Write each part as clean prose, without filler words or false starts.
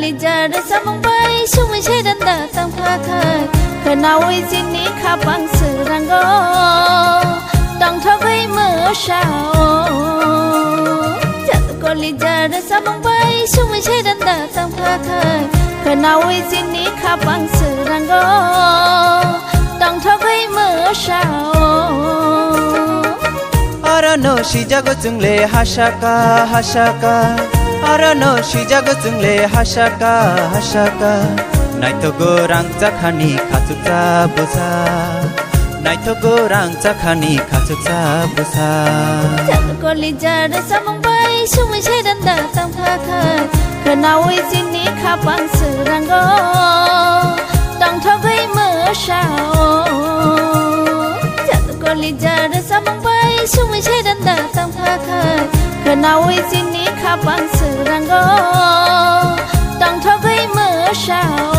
Lijar samang bay sung che dan da tang pha khai khnawai jin ni kha bang seranggo tang thagai mơ sao jat ko lijar samang bay sung che dan da tang pha khai khnawai jin ni kha bang seranggo tang thagai mơ sao arano shijago jungle hashaka hashaka arano shijago jungle hashaka hashaka naito gorang jakhani khachukcha busa naito gorang jakhani khachukcha busa jat ko lijar samang bay sung che dan da tang pha khai khnawai jin ni kha bang seranggo tang thagai mơ sao jat ko lijar samang bay sung che dan da tang pha khai khnawai jin ni kha bang seranggo tang thagai mơ sao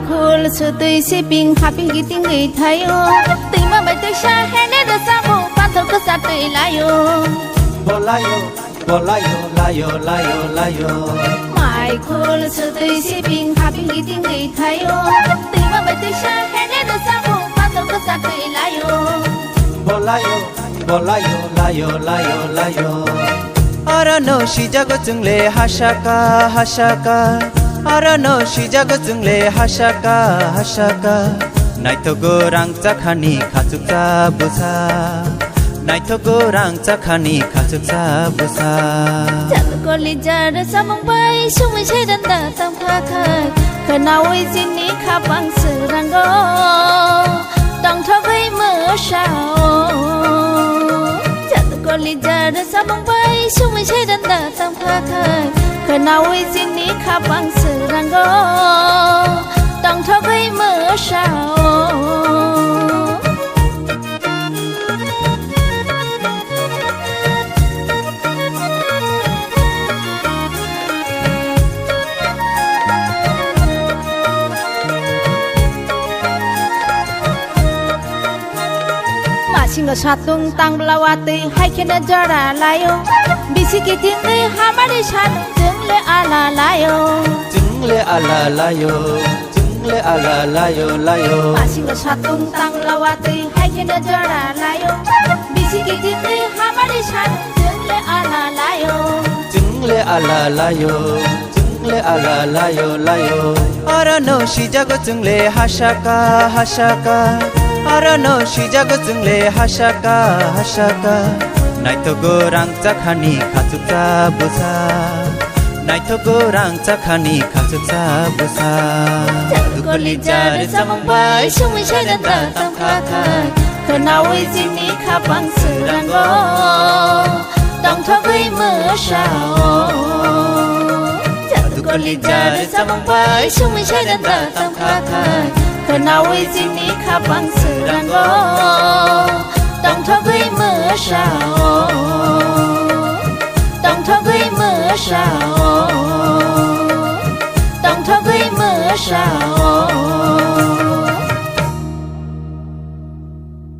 khul su tui si ping ha ping gi ting gi thai o tui ma bai tui sha he ne da sa bu pan thol ko sa tui la yo bolayo bolayo layo layo layo mai khul su tui si ping ha ping gi ting gi thai o tui ma bai tui sha he ne da sa bu pan thol ko sa tui la yo bolayo bolayo layo layo layo arano shijago jungle hashaka hashaka arano shijago jungle hashaka hashaka naito gorang jakhani khachukcha busa naito gorang jakhani khachukcha busa jat ko lijar samang bay sung che dan da tang pha khai khnawai jin ni kha bang seranggo tang thagai mơ sao jat ko lijar samang bay sung che dan da tang pha khai khnawai jin ni kha bang seranggo tang thagai mơ sao singa satung tang blawati hai khena jara layo bisi ki tingi hamari chan jungle ala layo jungle ala layo jungle ala layo layo singa satung tang blawati hai khena jara layo bisi ki tingi hamari chan jungle ala layo jungle ala layo jungle ala layo layo arano shijago jungle hashaka hashaka arano shijago jungle hashaka hashaka naito gorang jakhani khachukcha busa naito gorang jakhani khachukcha busa jat ko lijar samang bay sung che dan da tang pha khai khnawai jin ni kha bang seranggo tang thagai mơ sao jat ko lijar samang bay sung che dan da tang pha khai khnawai jin ni kha bang seranggo tang thagai mơ sao tang thagai mơ sao tang thagai mơ sao